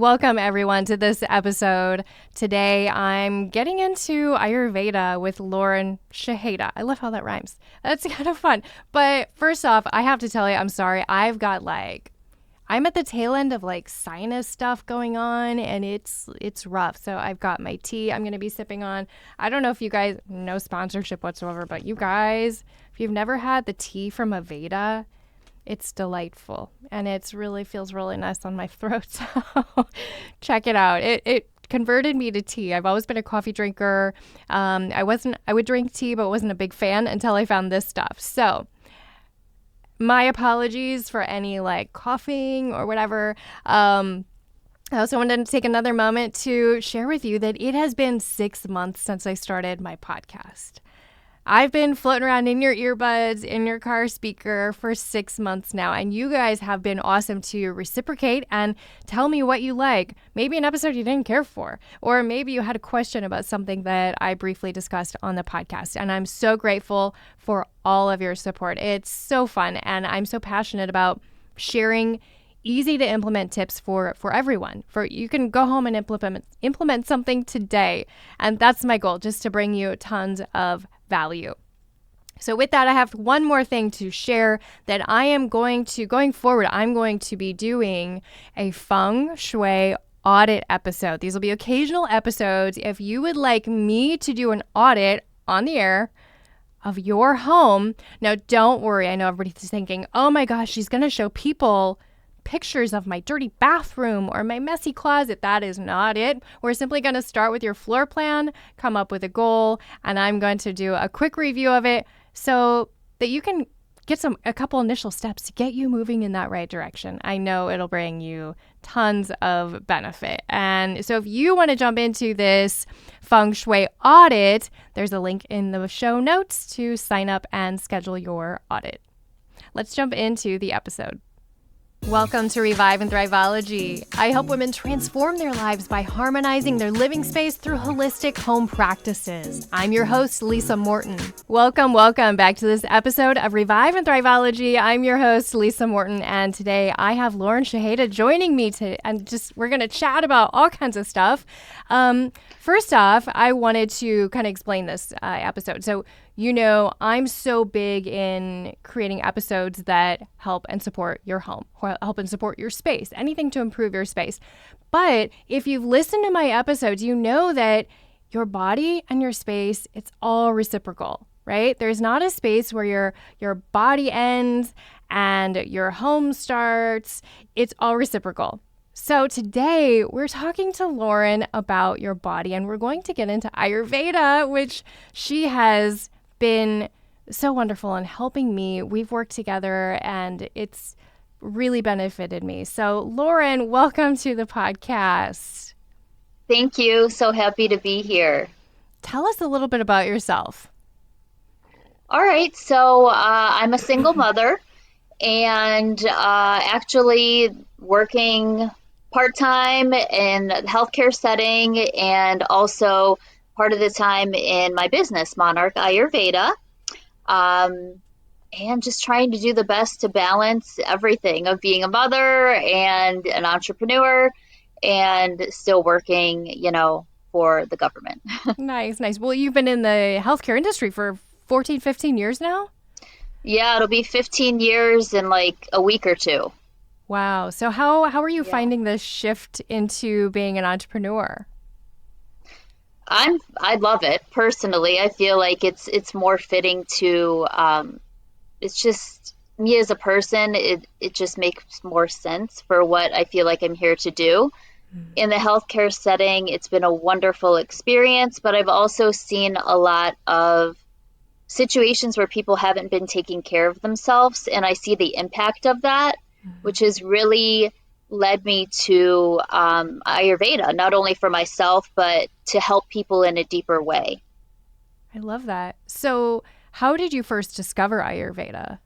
Welcome, everyone, to this episode. Today, I'm getting into Ayurveda with Lauren Shihadeh. I love how that rhymes. That's kind of fun. But first off, I have to tell you, I'm sorry. I'm at the tail end of sinus stuff going on, and it's rough. So I've got my tea I'm going to be sipping on. I don't know if you guys, no sponsorship whatsoever, but you guys, if you've never had the tea from Ayurveda, it's delightful, and it really feels really nice on my throat. So check it out. It converted me to tea. I've always been a coffee drinker. I would drink tea, but wasn't a big fan until I found this stuff. So my apologies for any coughing or whatever. I also wanted to take another moment to share with you that it has been 6 months since I started my podcast. I've been floating around in your earbuds, in your car speaker for 6 months now, and you guys have been awesome to reciprocate and tell me what you like. Maybe an episode you didn't care for, or maybe you had a question about something that I briefly discussed on the podcast, and I'm so grateful for all of your support. It's so fun, and I'm so passionate about sharing easy to implement tips for everyone. You can go home and implement something today, and that's my goal, just to bring you tons of value. So with that, I have one more thing to share that going forward, I'm going to be doing a Feng Shui audit episode. These will be occasional episodes. If you would like me to do an audit on the air of your home, now don't worry. I know everybody's thinking, oh my gosh, she's going to show people pictures of my dirty bathroom or my messy closet. That is not it. We're simply going to start with your floor plan, come up with a goal, and I'm going to do a quick review of it so that you can get a couple initial steps to get you moving in that right direction. I know it'll bring you tons of benefit. And so if you want to jump into this Feng Shui audit, there's a link in the show notes to sign up and schedule your audit. Let's jump into the episode. Welcome to Revive Thriveology. I help women transform their lives by harmonizing their living space through holistic home practices. I'm your host, Lisa Morton. Welcome back to this episode of Revive Thriveology. I'm your host, Lisa Morton, and today I have Lauren Shihadeh joining me we're going to chat about all kinds of stuff. First off, I wanted to kind of explain this episode. So, I'm so big in creating episodes that help and support your home, help and support your space, anything to improve your space. But if you've listened to my episodes, you know that your body and your space, it's all reciprocal, right? There's not a space where your body ends and your home starts. It's all reciprocal. So today we're talking to Lauren about your body, and we're going to get into Ayurveda, which she has been so wonderful in helping me. We've worked together and it's really benefited me. So Lauren, welcome to the podcast. Thank you. So happy to be here. Tell us a little bit about yourself. All right. So I'm a single mother and actually working part-time in a healthcare setting and also part of the time in my business, Monarch Ayurveda, and just trying to do the best to balance everything of being a mother and an entrepreneur and still working, for the government. Nice. Well, you've been in the healthcare industry for 14, 15 years now? Yeah, it'll be 15 years in a week or two. Wow. So how are you finding this shift into being an entrepreneur? I love it personally. I feel like it's more fitting to it's just me as a person. It just makes more sense for what I feel like I'm here to do. In the healthcare setting, it's been a wonderful experience, but I've also seen a lot of situations where people haven't been taking care of themselves, and I see the impact of that, which has really led me to Ayurveda, not only for myself, but to help people in a deeper way. I love that. So how did you first discover Ayurveda?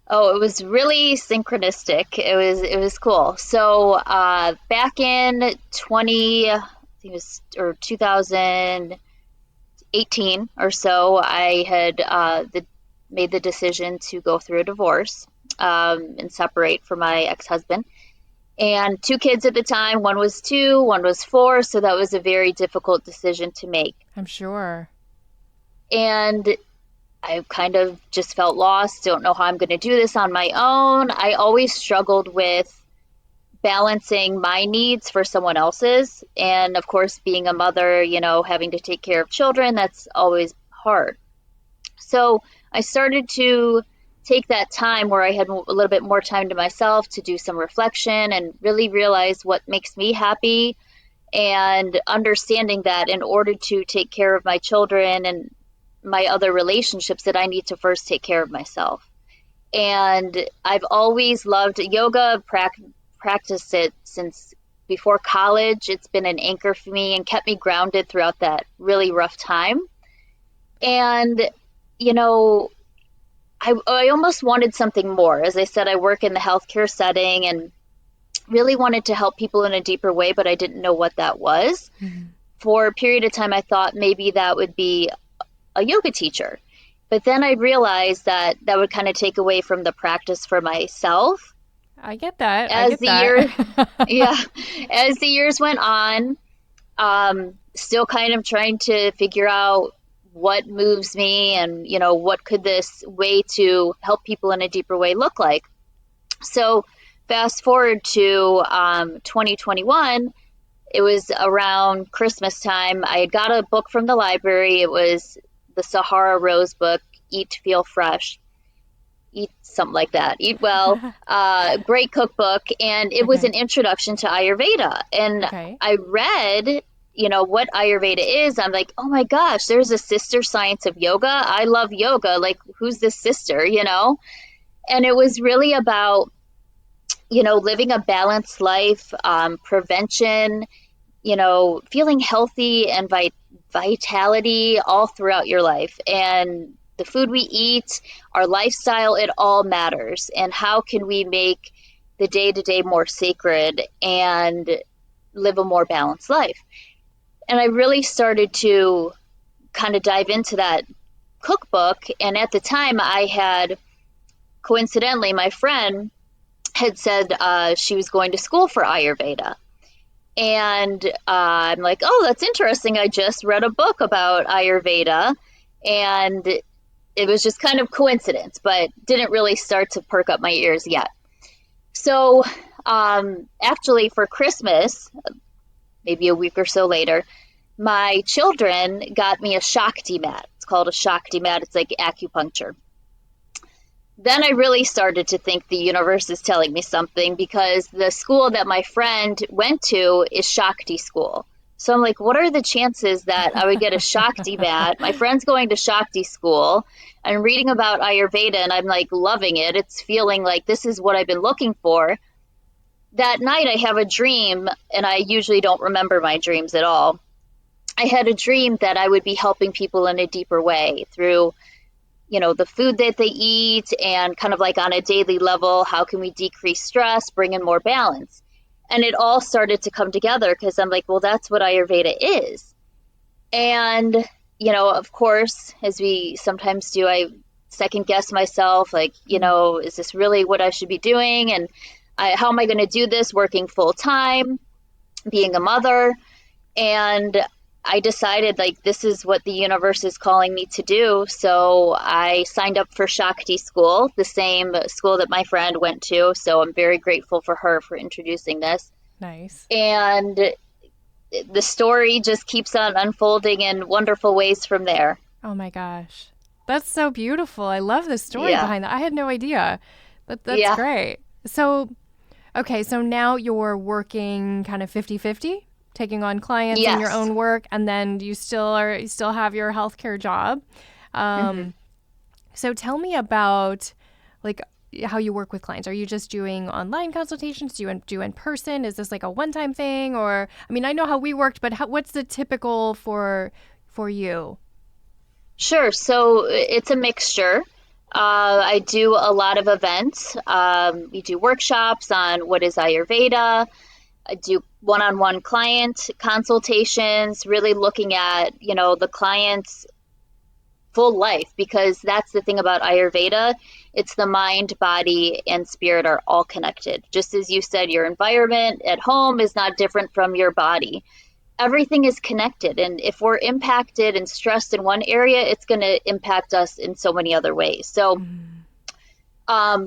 Oh, it was really synchronistic. It was cool. So back in 2018 or so, I had made the decision to go through a divorce and separate from my ex-husband. and two kids at the time. One was 2, one was 4, so that was a very difficult decision to make. I'm sure. And I kind of just felt lost, don't know how I'm going to do this on my own. I always struggled with balancing my needs for someone else's. And of course, being a mother, having to take care of children, that's always hard. So I started to take that time where I had a little bit more time to myself to do some reflection and really realize what makes me happy, and understanding that in order to take care of my children and my other relationships, that I need to first take care of myself. And I've always loved yoga, practiced it since before college. It's been an anchor for me and kept me grounded throughout that really rough time. And, I almost wanted something more. As I said, I work in the healthcare setting and really wanted to help people in a deeper way, but I didn't know what that was. Mm-hmm. For a period of time, I thought maybe that would be a yoga teacher. But then I realized that that would kind of take away from the practice for myself. I get that. As the year, yeah, as the years went on, still kind of trying to figure out what moves me and, what could this way to help people in a deeper way look like. So fast forward to 2021, it was around Christmas time. I had got a book from the library. It was the Sahara Rose book, Eat, Feel Fresh. Eat something like that. Eat well. Great cookbook. And it was an introduction to Ayurveda. And I read, what Ayurveda is. I'm like, oh my gosh, there's a sister science of yoga. I love yoga. Like, who's this sister, And it was really about, living a balanced life, prevention, feeling healthy and vitality all throughout your life. And the food we eat, our lifestyle, it all matters. And how can we make the day-to-day more sacred and live a more balanced life? And I really started to kind of dive into that cookbook. And at the time, I had, coincidentally, my friend had said she was going to school for Ayurveda. And I'm like, oh, that's interesting. I just read a book about Ayurveda. And it was just kind of coincidence, but didn't really start to perk up my ears yet. So actually for Christmas, maybe a week or so later, my children got me a Shakti mat. It's called a Shakti mat. It's like acupuncture. Then I really started to think the universe is telling me something, because the school that my friend went to is Shakti school. So I'm like, what are the chances that I would get a Shakti mat? My friend's going to Shakti school. I'm reading about Ayurveda and I'm like loving it. It's feeling like this is what I've been looking for. That night I have a dream, and I usually don't remember my dreams at all. I had a dream that I would be helping people in a deeper way through, the food that they eat, and kind of like on a daily level, how can we decrease stress, bring in more balance? And it all started to come together, because I'm like, well, that's what Ayurveda is. And, of course, as we sometimes do, I second guess myself, like, is this really what I should be doing? And how am I going to do this working full time, being a mother? And I decided, like, this is what the universe is calling me to do. So I signed up for Shakti school, the same school that my friend went to. So I'm very grateful for her for introducing this. Nice. And the story just keeps on unfolding in wonderful ways from there. Oh my gosh. That's so beautiful. I love the story behind that. I had no idea. That's great. So, okay, so now you're working kind of 50-50? Taking on clients in your own work, and then you still have your healthcare job. So tell me about like how you work with clients. Are you just doing online consultations? Do you do in person? Is this like a one-time thing? Or, I mean, I know how we worked, but what's the typical for you? Sure. So it's a mixture. I do a lot of events. We do workshops on what is Ayurveda. I do one-on-one client consultations, really looking at, the client's full life, because that's the thing about Ayurveda. It's the mind, body, and spirit are all connected. Just as you said, your environment at home is not different from your body. Everything is connected. And if we're impacted and stressed in one area, it's going to impact us in so many other ways. So,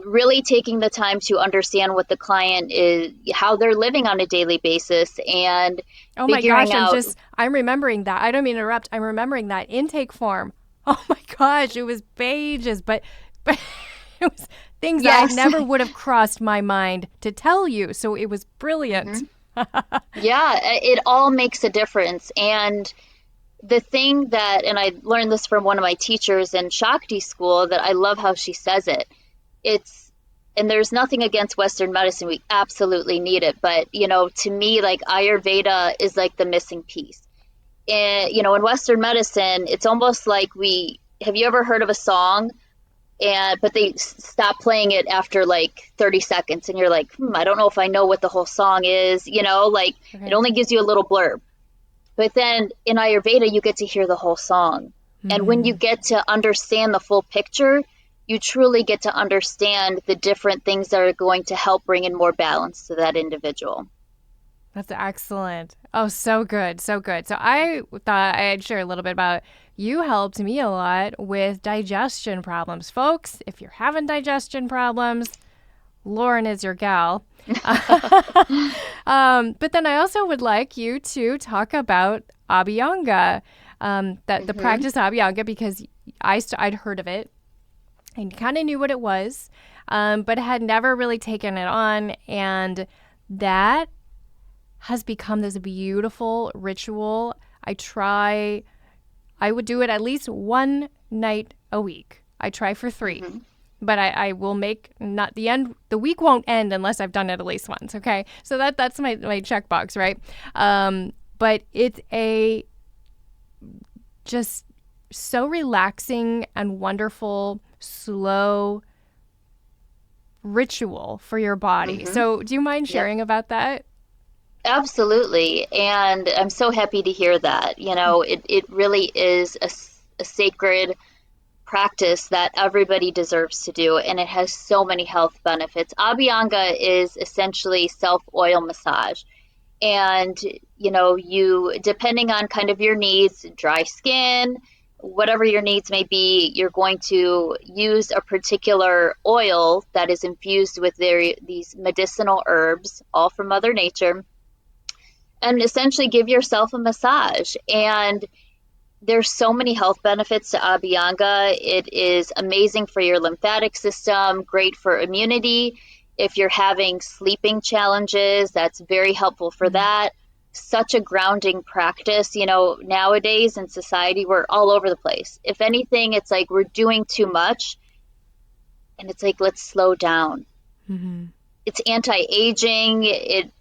really taking the time to understand what the client is, how they're living on a daily basis, and Oh my figuring gosh, out, I'm remembering that. I don't mean to interrupt. I'm remembering that intake form. Oh my gosh, it was pages, but it was things that I yes, never would have crossed my mind to tell you. So it was brilliant. yeah, it all makes a difference. And the thing that, and I learned this from one of my teachers in Shakti school, that I love how she says it. It's, and there's nothing against Western medicine. We absolutely need it. But, to me, like Ayurveda is like the missing piece. And, in Western medicine, it's almost like have you ever heard of a song? But they stop playing it after like 30 seconds, and you're like, I don't know if I know what the whole song is, like it Okay. only gives you a little blurb. But then in Ayurveda, you get to hear the whole song. And when you get to understand the full picture, you truly get to understand the different things that are going to help bring in more balance to that individual. That's excellent. Oh, so good. So good. So I thought I'd share a little bit about you helped me a lot with digestion problems. Folks, if you're having digestion problems, Lauren is your gal. But then I also would like you to talk about Abhyanga, that the practice Abhyanga, because I'd heard of it and kind of knew what it was, but had never really taken it on. And that has become this beautiful ritual. I would do it at least one night a week. I try for 3, but I will make not the week won't end unless I've done it at least once. Okay. So that's my checkbox, right? But it's just so relaxing and wonderful, slow ritual for your body. So do you mind Yep. sharing about that? Absolutely. And I'm so happy to hear that. It really is a sacred practice that everybody deserves to do, and it has so many health benefits. Abhyanga is essentially self-oil massage. And, you, depending on kind of your needs, dry skin, whatever your needs may be, you're going to use a particular oil that is infused with these medicinal herbs, all from Mother Nature, and essentially give yourself a massage. And there's so many health benefits to Abhyanga. It is amazing for your lymphatic system, great for immunity. If you're having sleeping challenges, that's very helpful for that. Such a grounding practice. Nowadays in society, we're all over the place. If anything, it's like we're doing too much, and it's like, let's slow down. It's anti-aging. It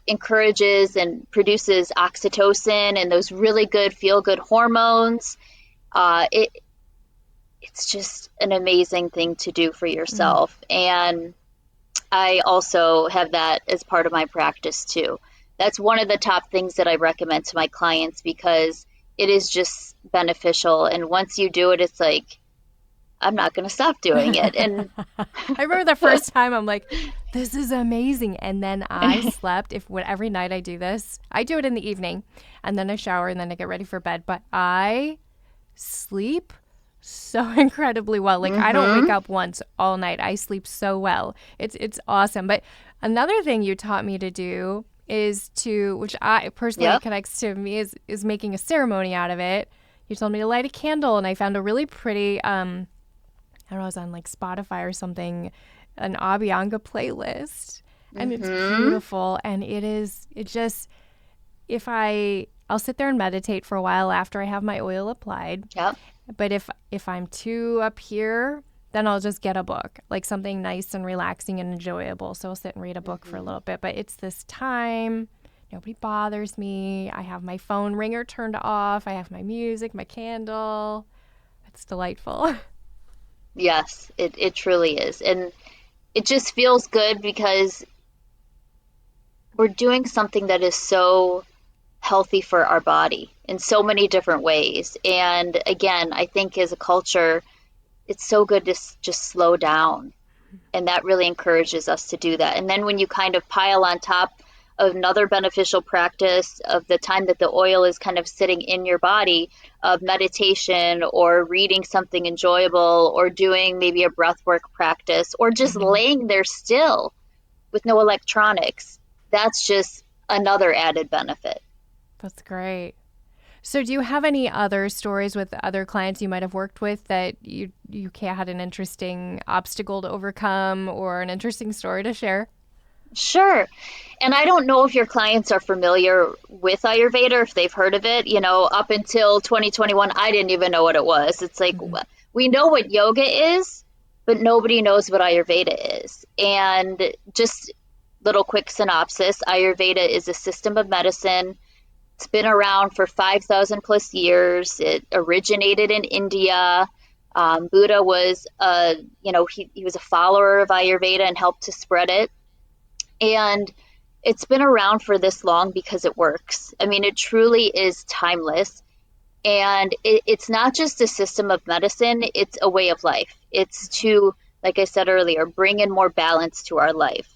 encourages and produces oxytocin and those really good feel-good hormones. It's just an amazing thing to do for yourself. And I also have that as part of my practice too. That's one of the top things that I recommend to my clients, because it is just beneficial. And once you do it, it's like, I'm not going to stop doing it. And I remember the first time I'm like, this is amazing. And then I slept. Every night I do this, I do it in the evening, and then I shower, and then I get ready for bed. But I sleep so incredibly well. Like I don't wake up once all night. I sleep so well. It's awesome. But another thing you taught me to do is which I personally connects to me, is making a ceremony out of it. You told me to light a candle, and I found a really pretty I don't know, I was on like Spotify or something, an Abhyanga playlist, and it's beautiful. And I'll sit there and meditate for a while after I have my oil applied. Yep. But if I'm too up here, then I'll just get a book, like something nice and relaxing and enjoyable. So I'll sit and read a book for a little bit. But it's this time, nobody bothers me. I have my phone ringer turned off. I have my music, my candle. It's delightful. Yes, it truly is. And it just feels good because we're doing something that is so healthy for our body in so many different ways. And again, I think as a culture, it's so good to just slow down. And that really encourages us to do that. And then when you kind of pile on top of another beneficial practice of the time that the oil is kind of sitting in your body, of meditation or reading something enjoyable or doing maybe a breath work practice or just laying there still with no electronics, that's just another added benefit. That's great. So do you have any other stories with other clients you might have worked with that you had an interesting obstacle to overcome or an interesting story to share? Sure. And I don't know if your clients are familiar with Ayurveda, if they've heard of it. You know, up until 2021, I didn't even know what it was. It's like we know what yoga is, but nobody knows what Ayurveda is. And just little quick synopsis, Ayurveda is a system of medicine. It's been around for 5,000 plus years. It originated in India. Buddha was he was a follower of Ayurveda and helped to spread it. And it's been around for this long because it works. I mean, it truly is timeless. And it's not just a system of medicine, it's a way of life. It's to, like I said earlier, bring in more balance to our life.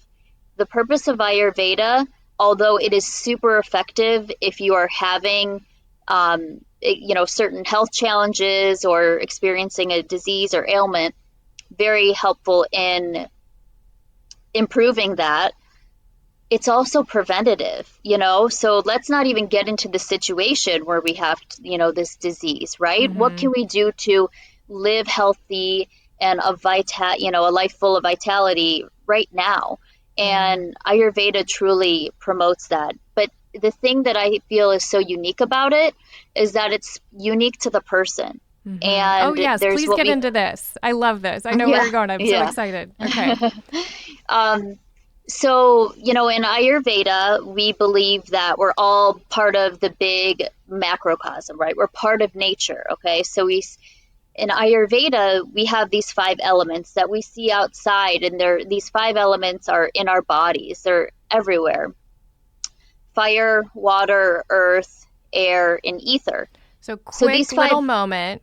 The purpose of Ayurveda, although it is super effective if you are having, certain health challenges or experiencing a disease or ailment, very helpful in improving that. It's also preventative, so let's not even get into the situation where we have, this disease, right? What can we do to live healthy and a life full of vitality right now? And Ayurveda truly promotes that. But the thing that I feel is so unique about it is that it's unique to the person. And Oh, yes. there's Please get into this. I love this. I know where you're going. I'm so excited. Okay. So, in Ayurveda, we believe that we're all part of the big macrocosm, right? We're part of nature, okay? So in Ayurveda, we have these 5 elements that we see outside, and these 5 elements are in our bodies. They're everywhere. Fire, water, earth, air, and ether. So quick little moment.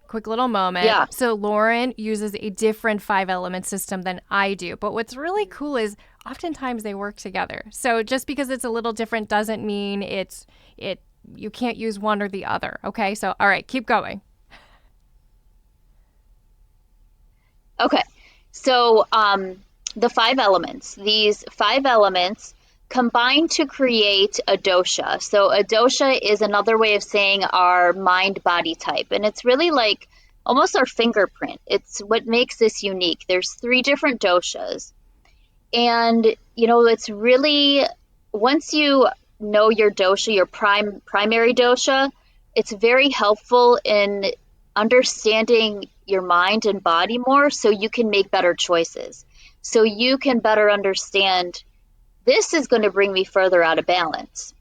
Yeah. So Lauren uses a different 5-element system than I do. But what's really cool is oftentimes they work together. So just because it's a little different doesn't mean you can't use one or the other. Okay. So, all right, keep going. Okay. So the 5 elements, these 5 elements combine to create a dosha. So a dosha is another way of saying our mind-body type. And it's really like almost our fingerprint. It's what makes this unique. There's 3 different doshas. And, it's really, once you know your dosha, your primary dosha, it's very helpful in understanding your mind and body more so you can make better choices. So you can better understand, this is going to bring me further out of balance.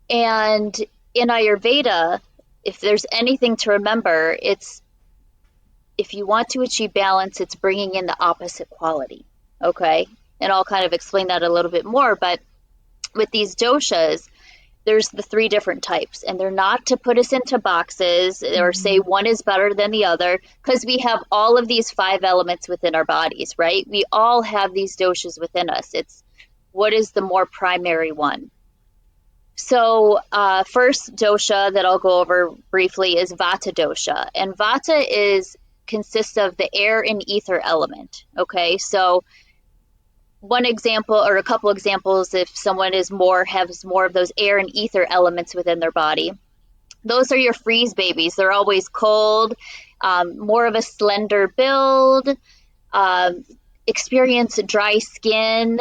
And in Ayurveda, if there's anything to remember, it's if you want to achieve balance, it's bringing in the opposite quality. Okay. And I'll kind of explain that a little bit more. But with these doshas, there's the 3 different types, and they're not to put us into boxes or say one is better than the other, because we have all of these 5 elements within our bodies, right? We all have these doshas within us. It's what is the more primary one. So first dosha that I'll go over briefly is Vata dosha. And Vata consists of the air and ether element. Okay, so one example or a couple examples, if someone has more of those air and ether elements within their body, those are your freeze babies. They're always cold, more of a slender build, experience dry skin,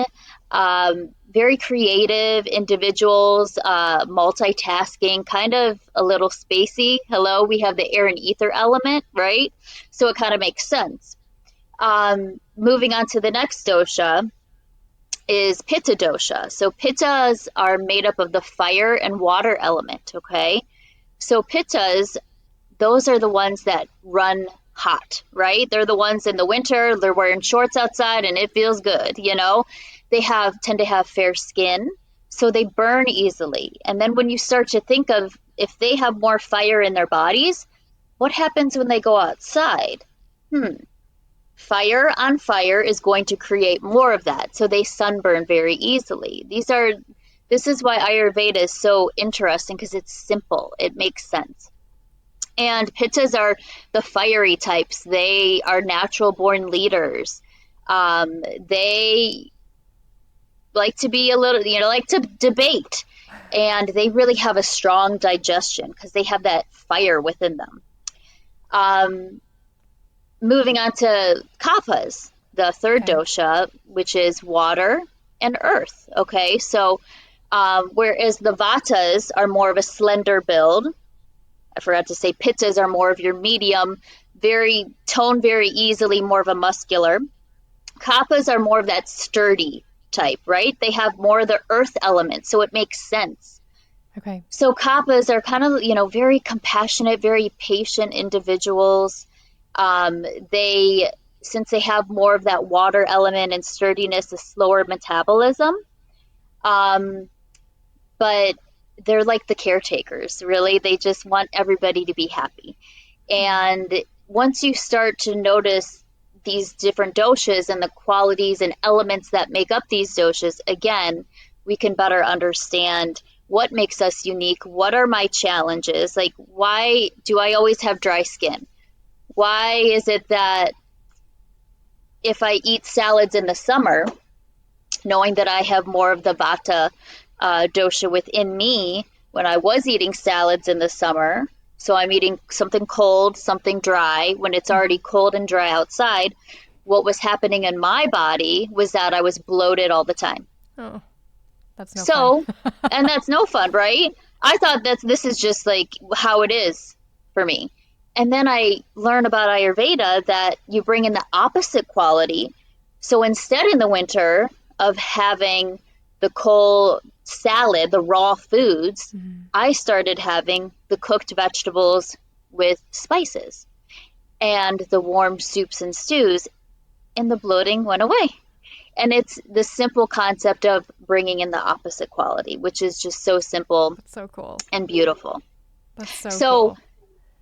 very creative individuals, multitasking, kind of a little spacey. Hello, we have the air and ether element, right? So it kind of makes sense. Moving on to the next dosha is Pitta dosha. So Pittas are made up of the fire and water element, okay? So Pittas, those are the ones that run hot, right? They're the ones in the winter, they're wearing shorts outside and it feels good, They tend to have fair skin. so they burn easily. And then when you start to think of if they have more fire in their bodies, what happens when they go outside? Fire on fire is going to create more of that. So they sunburn very easily. This is why Ayurveda is so interesting, because it's simple. It makes sense. And pittas are the fiery types. They are natural born leaders. They like to be a little, like to debate. And they really have a strong digestion because they have that fire within them. Moving on to kappas, the third Okay. dosha, which is water and earth. Okay, so whereas the vatas are more of a slender build, I forgot to say pittas are more of your medium, very easily, more of a muscular. Kappas are more of that sturdy type, right? They have more of the earth element, so it makes sense. Okay. So kappas are kind of, very compassionate, very patient individuals. Since they have more of that water element and sturdiness, a slower metabolism, but they're like the caretakers, really. They just want everybody to be happy. And once you start to notice these different doshas and the qualities and elements that make up these doshas, again, we can better understand what makes us unique. What are my challenges? Like, why do I always have dry skin? Why is it that if I eat salads in the summer, knowing that I have more of the vata dosha within me when I was eating salads in the summer, so I'm eating something cold, something dry, when it's already cold and dry outside, what was happening in my body was that I was bloated all the time. Oh, that's no fun. So, and that's no fun, right? I thought this is just like how it is for me. And then I learn about Ayurveda that you bring in the opposite quality. So instead in the winter of having the cold salad, the raw foods, I started having the cooked vegetables with spices and the warm soups and stews, and the bloating went away. And it's the simple concept of bringing in the opposite quality, which is just so simple That's so cool. and beautiful. That's so So cool.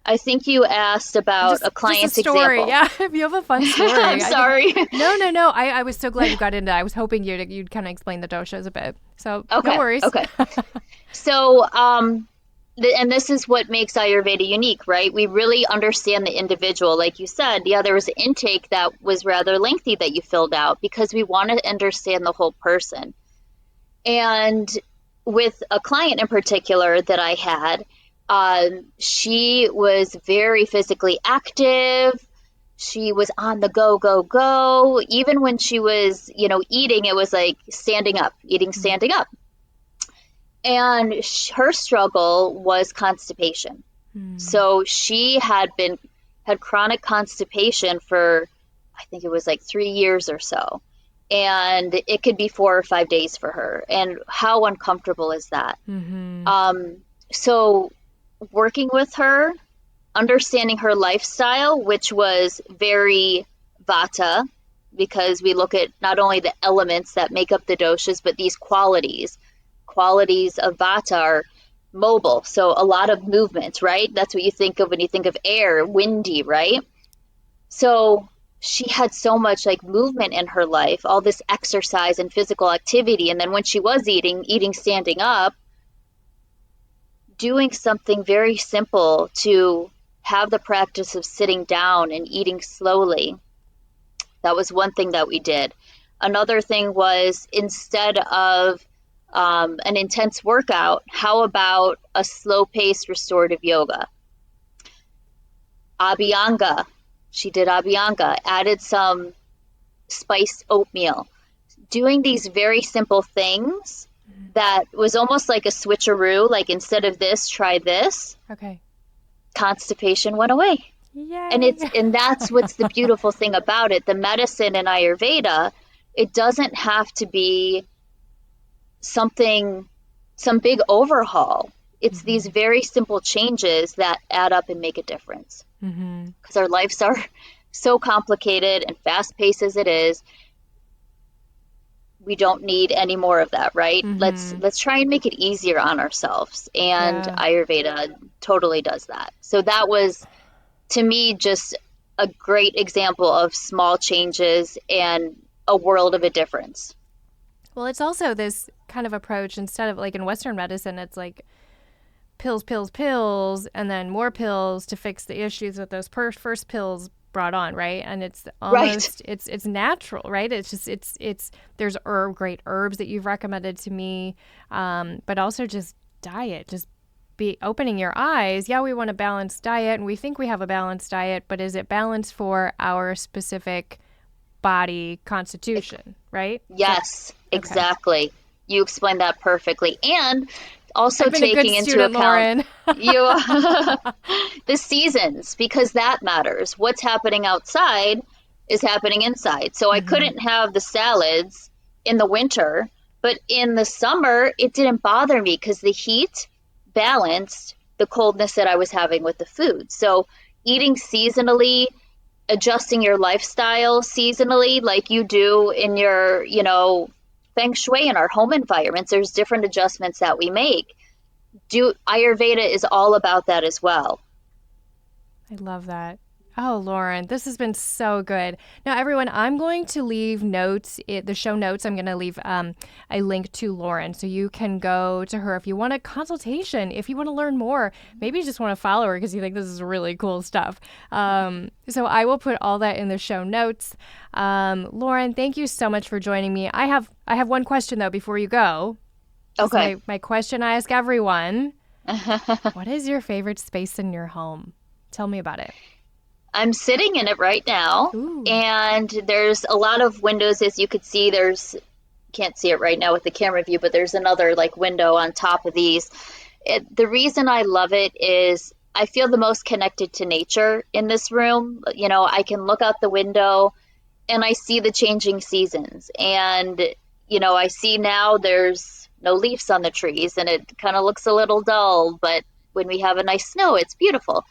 I think you asked about a Just a client's story. example. Yeah. If you have a fun I'm story. I think sorry. no. I was so glad you got into that. I was hoping you'd kind of explain the doshas a bit. So no Okay, worries. okay. So, and this is what makes Ayurveda unique, right? We really understand the individual. Like you said, yeah, there was an intake that was rather lengthy that you filled out because we want to understand the whole person. And with a client in particular that I had, she was very physically active. She was on the go, go, go. Even when she was, eating, it was like standing up, eating standing up. And her struggle was constipation. So she had chronic constipation for, I think it was like 3 years or so. And it could be 4 or 5 days for her. And how uncomfortable is that? So working with her, understanding her lifestyle, which was very vata, because we look at not only the elements that make up the doshas, but these qualities. Qualities of vata are mobile, so a lot of movement, right? That's what you think of when you think of air, windy, right? So she had so much like movement in her life, all this exercise and physical activity. And then when she was eating standing up, doing something very simple to have the practice of sitting down and eating slowly. That was one thing that we did. Another thing was, instead of an intense workout, how about a slow-paced restorative yoga? Abhyanga. She did Abhyanga, added some spiced oatmeal. Doing these very simple things that was almost like a switcheroo, like instead of this, try this. Okay. Constipation went away. Yay. And that's what's the beautiful thing about it. The medicine in Ayurveda, it doesn't have to be some big overhaul. It's these very simple changes that add up and make a difference. Because our lives are so complicated and fast paced as it is. we don't need any more of that, right? Mm-hmm. Let's try and make it easier on ourselves. And Yeah. Ayurveda totally does that. So that was, to me, just a great example of small changes and a world of a difference. Well, it's also this kind of approach instead of like in Western medicine, it's like pills, pills, pills, and then more pills to fix the issues that those first pills brought on, right? And it's Right. almost it's natural, right? It's just it's there's great herbs that you've recommended to me, but also just diet, just be opening your eyes. Yeah, we want a balanced diet, and we think we have a balanced diet, but is it balanced for our specific body constitution, right? Is that Yes, okay? exactly. You explained that perfectly. And also I've been a good taking into student, account Lauren. you the seasons, because that matters. What's happening outside is happening inside. So I Mm-hmm. couldn't have the salads in the winter, but in the summer it didn't bother me because the heat balanced the coldness that I was having with the food. So eating seasonally, adjusting your lifestyle seasonally like you do in your, feng shui in our home environments. There's different adjustments that we make. Do Ayurveda is all about that as well. I love that. Oh, Lauren, this has been so good. Now, everyone, I'm going to leave notes, the show notes. I'm going to leave a link to Lauren so you can go to her if you want a consultation, if you want to learn more. Maybe you just want to follow her because you think this is really cool stuff. So I will put all that in the show notes. Lauren, thank you so much for joining me. I have one question though before you go. This is Okay. my question I ask everyone. What is your favorite space in your home? Tell me about it. I'm sitting in it right now, Ooh. and there's a lot of windows. As you could see, there's can't see it right now with the camera view, but there's another like window on top of these. The reason I love it is I feel the most connected to nature in this room. I can look out the window and I see the changing seasons. And, I see now there's no leaves on the trees and it kind of looks a little dull, but when we have a nice snow, it's beautiful.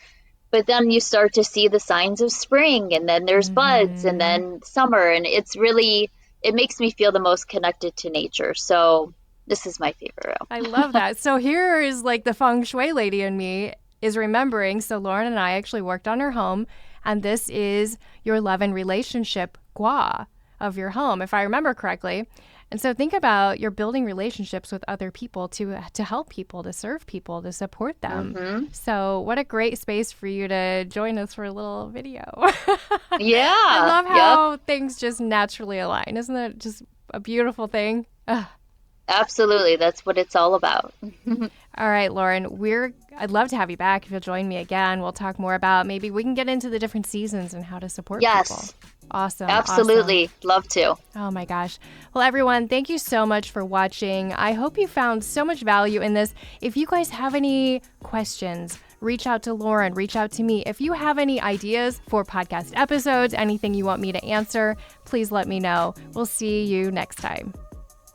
But then you start to see the signs of spring, and then there's buds, and Mm-hmm. then summer, and it makes me feel the most connected to nature. So this is my favorite I room. love that. So here is like the feng shui lady in me is remembering. So Lauren and I actually worked on her home, and this is your love and relationship gua of your home, if I remember correctly. And so think about you're building relationships with other people to help people, to serve people, to support them. Hmm. So what a great space for you to join us for a little video. I Yeah. love Yep. how things just naturally align. Isn't that just a beautiful thing? Ugh. Absolutely. That's what it's all about. All right, Lauren, I'd love to have you back if you'll join me again. We'll talk more about maybe we can get into the different seasons and how to support people. Yes. Awesome, awesome. Absolutely. Love to. Oh my gosh. Well, everyone, thank you so much for watching. I hope you found so much value in this. If you guys have any questions, reach out to Lauren, reach out to me. If you have any ideas for podcast episodes, anything you want me to answer, please let me know. We'll see you next time.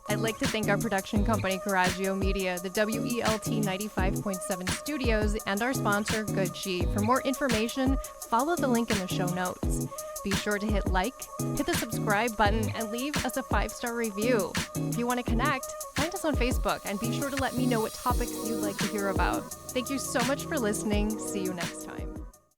I'd like to thank our production company, Coraggio Media, the WELT 95.7 studios, and our sponsor, Good Chi. For more information, follow the link in the show notes. Be sure to hit like, hit the subscribe button, and leave us a 5-star review. If you want to connect, find us on Facebook, and be sure to let me know what topics you'd like to hear about. Thank you so much for listening. See you next time.